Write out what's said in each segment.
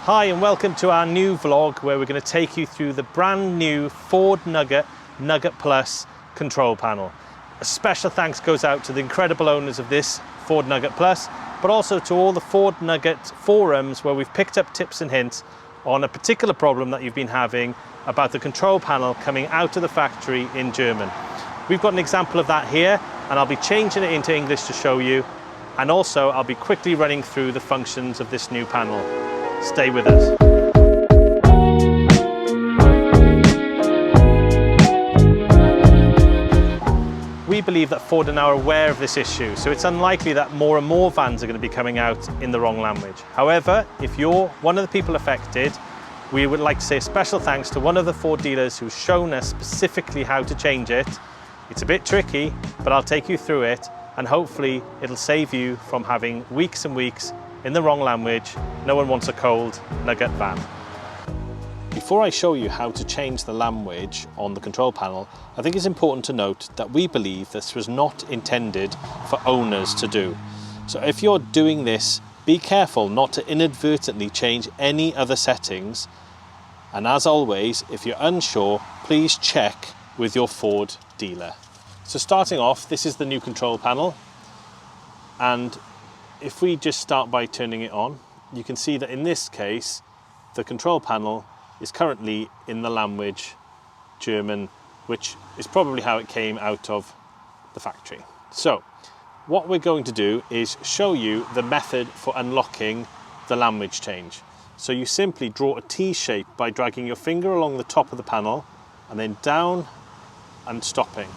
Hi and welcome to our new vlog where we're going to take you through the brand new Ford Nugget Plus control panel. A special thanks goes out to the incredible owners of this Ford Nugget Plus, but also to all the Ford Nugget forums where we've picked up tips and hints on a particular problem that you've been having about the control panel coming out of the factory in German. We've got an example of that here and I'll be changing it into English to show you, and also I'll be quickly running through the functions of this new panel. Stay with us. We believe that Ford are now aware of this issue, so it's unlikely that more and more vans are going to be coming out in the wrong language. However, if you're one of the people affected, we would like to say a special thanks to one of the Ford dealers who's shown us specifically how to change it. It's a bit tricky, but I'll take you through it, and hopefully it'll save you from having weeks and weeks in the wrong language. No one wants a cold Nugget van. Before I show you how to change the language on the control panel, I think it's important to note that we believe this was not intended for owners to do. So if you're doing this, be careful not to inadvertently change any other settings. And as always, if you're unsure, please check with your Ford dealer. So starting off, this is the new control panel. And if we just start by turning it on, you can see that in this case, the control panel is currently in the language German, which is probably how it came out of the factory. So what we're going to do is show you the method for unlocking the language change. So you simply draw a T shape by dragging your finger along the top of the panel and then down and stopping.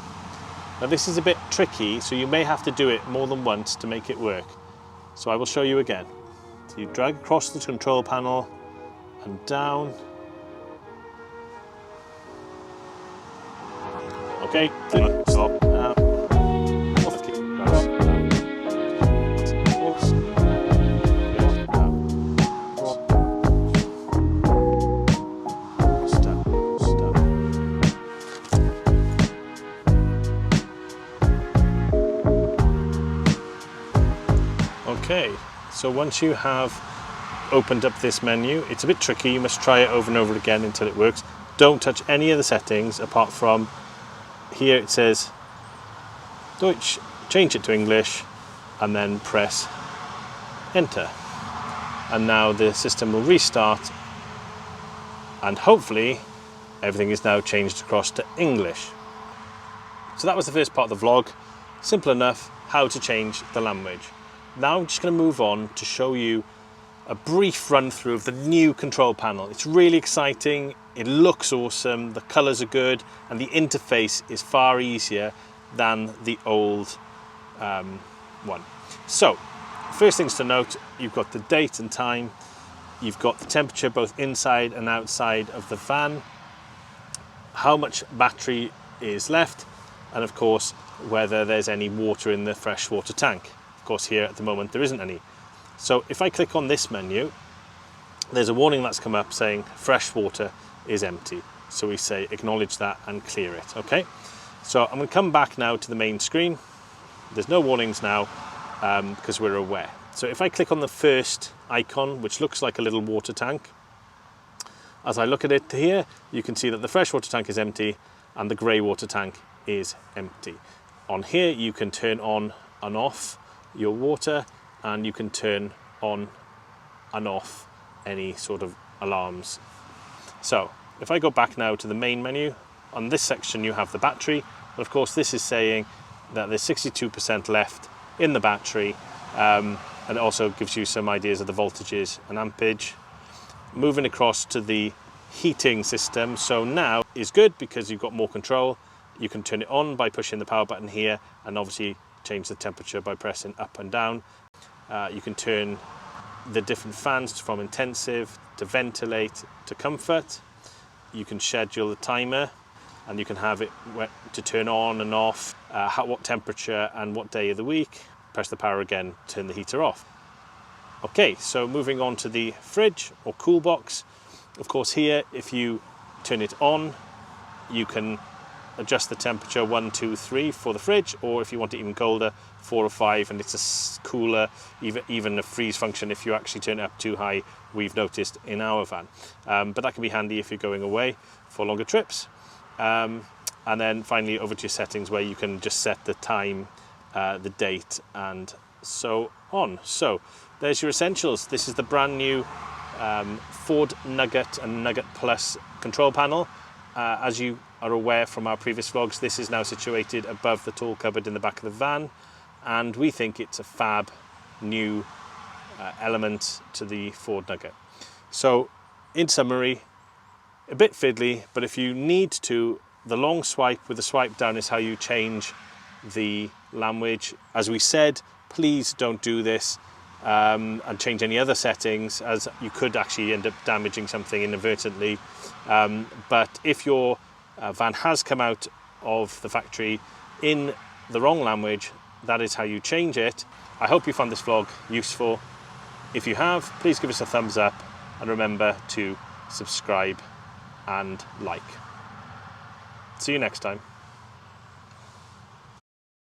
Now this is a bit tricky, so you may have to do it more than once to make it work. So I will show you again. So you drag across the control panel and down. Okay, stop. Okay, so once you have opened up this menu, it's a bit tricky, you must try it over and over again until it works. Don't touch any of the settings apart from here it says Deutsch, change it to English and then press enter. And now the system will restart and hopefully everything is now changed across to English. So that was the first part of the vlog. Simple enough how to change the language. Now I'm just going to move on to show you a brief run through of the new control panel. It's really exciting, it looks awesome, the colours are good, and the interface is far easier than the old one. So, first things to note, you've got the date and time, you've got the temperature both inside and outside of the van, how much battery is left, and of course whether there's any water in the freshwater tank. Of course here at the moment there isn't any. So if I click on this menu, there's a warning that's come up saying fresh water is empty. So we say acknowledge that and clear it, okay? So I'm gonna come back now to the main screen. There's no warnings now because we're aware. So if I click on the first icon, which looks like a little water tank, as I look at it here, you can see that the fresh water tank is empty and the grey water tank is empty. On here, you can turn on and off your water, and you can turn on and off any sort of alarms. So if I go back now to the main menu, on this section you have the battery, but of course this is saying that there's 62% left in the battery, and it also gives you some ideas of the voltages and ampage. Moving across to the heating system, so now is good because you've got more control. You can turn it on by pushing the power button here, and obviously change the temperature by pressing up and down. You can turn the different fans from intensive to ventilate to comfort. You can schedule the timer and you can have it to turn on and off, what temperature and what day of the week. Press the power again, turn the heater off. Okay, so moving on to the fridge or cool box. Of course here, if you turn it on, you can adjust the temperature 1, 2, 3 for the fridge, or if you want it even colder, 4 or 5, and it's a cooler, even a freeze function if you actually turn it up too high, we've noticed in our van. But that can be handy if you're going away for longer trips. And then finally over to your settings, where you can just set the time, the date, and so on. So there's your essentials. This is the brand new Ford Nugget and Nugget Plus control panel. As you are aware from our previous vlogs, this is now situated above the tool cupboard in the back of the van, and we think it's a fab new element to the Ford Nugget. So in summary, a bit fiddly, but if you need to, the long swipe with the swipe down is how you change the language. As we said, please don't do this and change any other settings, as you could actually end up damaging something inadvertently. But if your van has come out of the factory in the wrong language, that is how you change it. I hope you found this vlog useful. If you have, please give us a thumbs up, and remember to subscribe and like. See you next time.